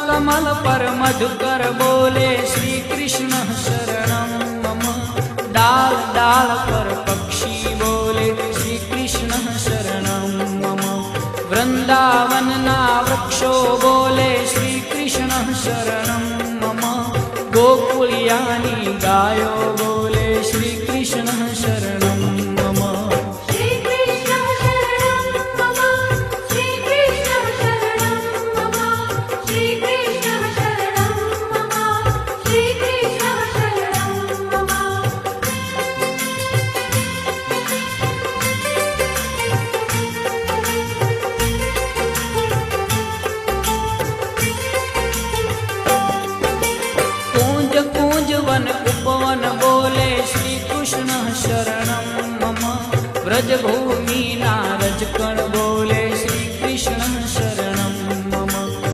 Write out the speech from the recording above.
कमल पर मधुकर बोले श्री कृष्ण शरणं मम। डाल डाल पर पक्षी बोले श्री कृष्ण शरणं मम। वृंदावन ना वृक्षो बोले श्री कृष्ण शरणं मम। गोकुलियानी गायो